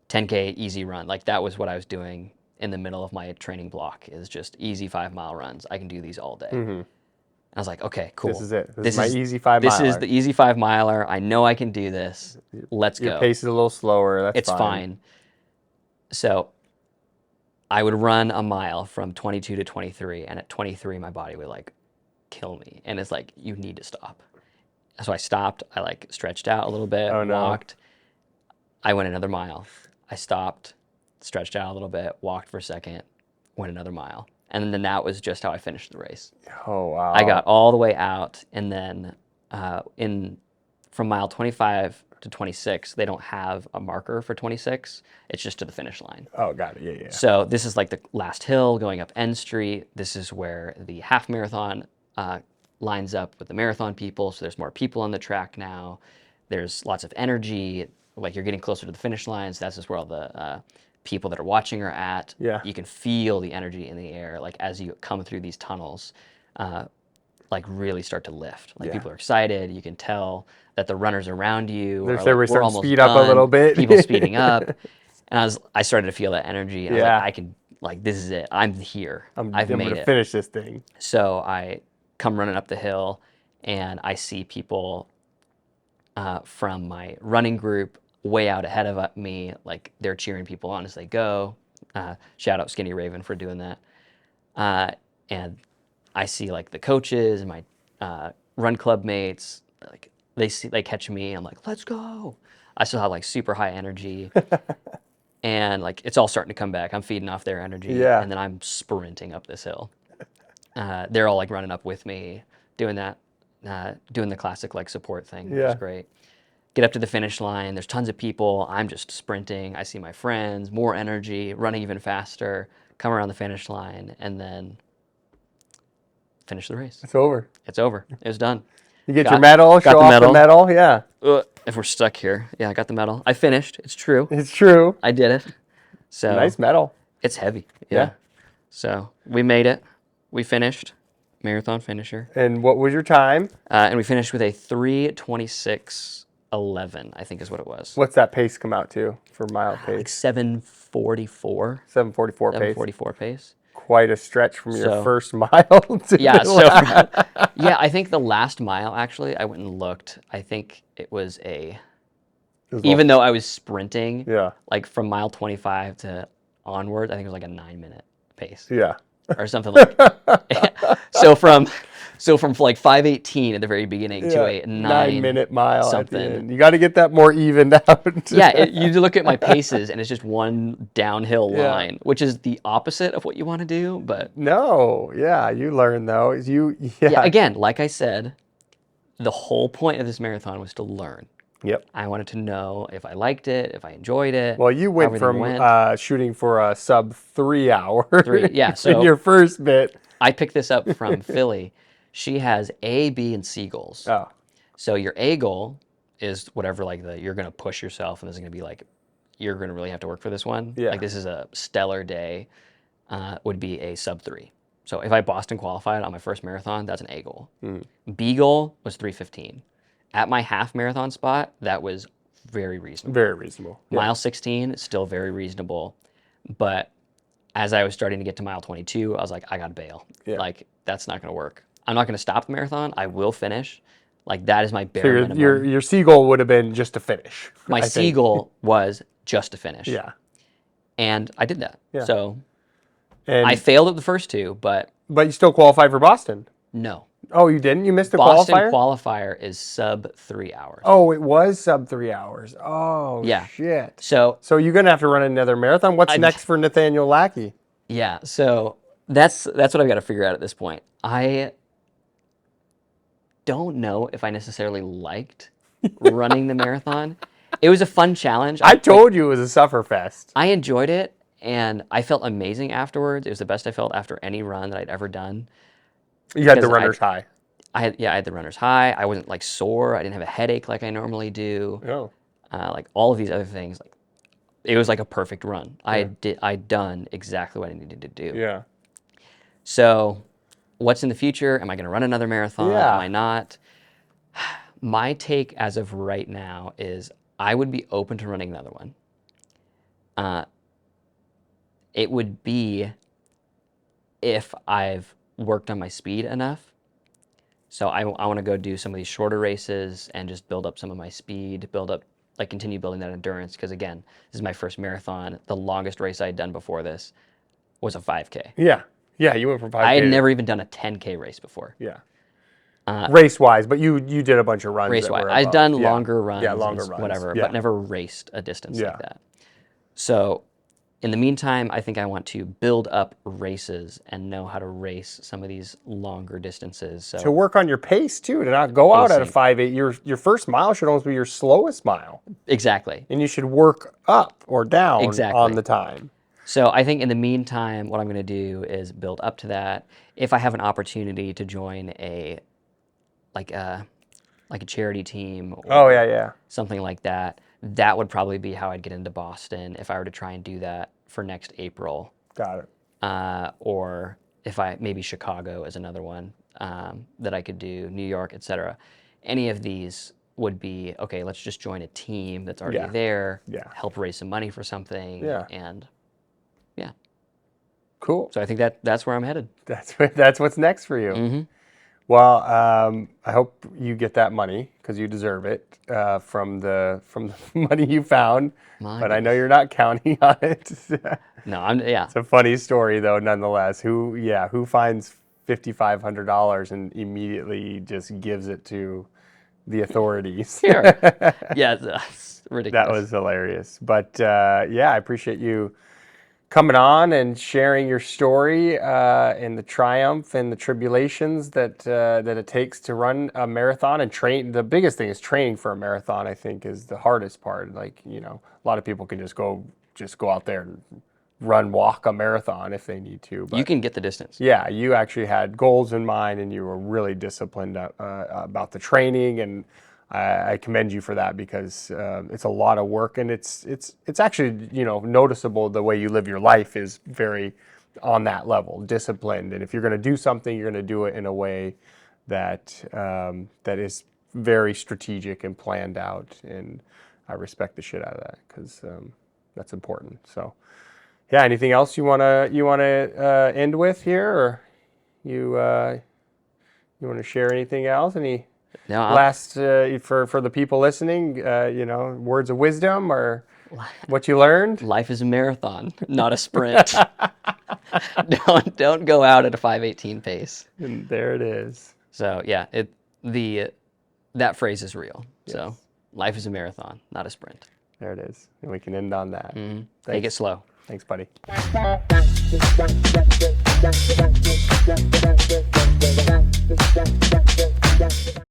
10K easy run. Like that was what I was doing in the middle of my training block, is just easy 5-mile runs. I can do these all day. And I was like, okay, cool. This is it. This is my easy 5 This miler. is the easy 5-miler. I know I can do this. Let's Your go. pace is a little slower. That's It's fine. So I would run a mile from 22 to 23, and at 23, my body would like kill me. And it's like, you need to stop. So I stopped. I like stretched out a little bit, Oh, no. walked. I went another mile. I stopped, stretched out a little bit, walked for a second, went another mile. And then that was just how I finished the race. Oh wow. I got all the way out, and then from mile 25 to 26, they don't have a marker for 26. It's just to the finish line. Oh, got it. Yeah, yeah. So this is like the last hill going up N Street. This is where the half marathon lines up with the marathon people. So there's more people on the track now. There's lots of energy. Like you're getting closer to the finish lines. That's just where all the people that are watching are at. Yeah. You can feel the energy in the air, like as you come through these tunnels, like really start to lift. Like Yeah. people are excited. You can tell that the runners around you They're are starting like, to we're almost speed up a done. little bit. People speeding up, and I started to feel that energy. And I was Yeah. like, I can, like, this is it. I'm here. I've I'm made gonna it. finish this thing. So I come running up the hill, and I see people from my running group way out ahead of me. Like they're cheering people on as they go. Shout out Skinny Raven for doing that. And I see like the coaches and my run club mates. Like they catch me. I'm like, let's go. I still have like super high energy, and like it's all starting to come back. I'm feeding off their energy, Yeah. and then I'm sprinting up this hill. They're all like running up with me, doing that, doing the classic like support thing, which is Yeah. great. Get up to the finish line. There's tons of people. I'm just sprinting. I see my friends, more energy, running even faster. Come around the finish line, and then finish the race. It's over. It's over. It was done. You get your Got- medal, got show the off the medal. medal. Yeah. If we're stuck here, yeah, I got the medal. I finished. It's true. It's true. I did it. So Nice medal. it's heavy. Yeah. Yeah. So we made it. We finished. Marathon finisher. And what was your time? And we finished with a 3:26:11, I think is what it was. What's that pace come out to for mile Like pace? 7:44. 7:44 pace. 7:44 pace. Quite a stretch from your So- first mile to Yeah, the so last. yeah, I think the last mile actually, I went and looked. I think it was even though I was sprinting, Yeah. like from mile 25 to onwards, I think it was like a 9-minute pace Yeah. or something like. so from like 5:18 at the very beginning to a 9-minute mile something. at the end. You got to get that more evened out. Yeah, you look at my paces and it's just one downhill Yeah. line, which is the opposite of what you want to do. But No. Yeah. You learn though. yeah, again, like I said, the whole point of this marathon was to learn. Yep. I wanted to know if I liked it, if I enjoyed it. Well, you went everything from went. shooting for a sub 3 hour. Yeah, in so- your first bit. I picked this up from Philly. She has A, B, and C goals. Oh. So your A goal is whatever, like you're gonna push yourself, and this is gonna be like you're gonna really have to work for this one. Yeah. Like this is a stellar day. Would be a sub 3. So if I Boston qualified on my first marathon, that's an A goal. B goal was 3:15. At my half marathon spot, that was very reasonable. Very reasonable. Yeah. Mile 16 is still very reasonable, but as I was starting to get to mile 22, I was like, I gotta bail. Yeah. Like that's not gonna work. I'm not gonna stop the marathon. I will finish. Like that is my bare So minimum. your C goal would have been just to finish. My I C think. goal was just to finish. Yeah. And I did that. Yeah. So And I failed at the first two, but but you still qualified for Boston. no. Oh, you didn't? You missed the Boston qualifier? qualifier is sub 3 hours. Oh, it was sub 3 hours. Oh, Yeah. shit. So So you're going to have to run another marathon. What's next for Nathaniel Lackey? yeah, so that's what I've got to figure out at this point. I don't know if I necessarily liked running the marathon. It was a fun challenge. I told you it was a sufferfest. I enjoyed it, and I felt amazing afterwards. It was the best I felt after any run that I'd ever done. You had the Because runner's high. I had the runner's high. I wasn't like sore. I didn't have a headache like I normally do. Oh. Like all of these other things. Like it was like a perfect run. I'd done exactly what I needed to do. Yeah. So, what's in the future? Am I going to run another marathon? Yeah. Am I not? My take as of right now is I would be open to running another one. It would be if I've worked on my speed enough. So I want to go do some of these shorter races and just build up some of my speed, continue building that endurance. Because again, this is my first marathon. The longest race I had done before this was a 5K. Yeah. Yeah, you went from 5K. I had never even done a 10K race before. Yeah. Race-wise, but you did a bunch of runs. Race that wise, were I've above. done Yeah. longer runs, Yeah, longer runs. whatever, Yeah. but never raced a distance Yeah. like that. So, in the meantime, I think I want to build up races and know how to race some of these longer distances. So To work on your pace, too, to not go out at a Pacing. 5.8. Your first mile should almost be your slowest mile. exactly. And you should work up or down Exactly. on the time. So I think in the meantime, what I'm going to do is build up to that. If I have an opportunity to join a charity team or Oh, yeah. something like that, that would probably be how I'd get into Boston if I were to try and do that for next April. Got it. Or if maybe Chicago is another one that I could do, New York, etc. Any of these would be, okay, let's just join a team that's already Yeah. there, Yeah. help raise some money for something, Yeah. and yeah. Cool. So I think that's where I'm headed. That's what's next for you. Mm-hmm. Well, I hope you get that money because you deserve it from the money you found. My But I know you're not counting on it. No, It's a funny story though, nonetheless. Who finds $5,500 and immediately just gives it to the authorities. Here. Yeah, that's ridiculous. That was hilarious. But yeah, I appreciate you coming on and sharing your story and the triumph and the tribulations that it takes to run a marathon and train. The biggest thing is training for a marathon. I think is the hardest part. Like, you know, a lot of people can just go out there and walk a marathon if they need to. But You can get the distance. yeah, you actually had goals in mind, and you were really disciplined about the training, and I commend you for that, because it's a lot of work, and it's actually, you know, noticeable. The way you live your life is very on that level, disciplined, and if you're going to do something, you're going to do it in a way that that is very strategic and planned out, and I respect the shit out of that, because that's important. So. Yeah. Anything else you wanna end with here, or you want to share anything else? Any No, last for the people listening? You know, words of wisdom or what you learned? life is a marathon, not a sprint. Don't go out at a 5:18 pace. And there it is. So yeah, that phrase is real. So life is a marathon, not a sprint. There it is, and we can end on that. Take it slow. Thanks, buddy.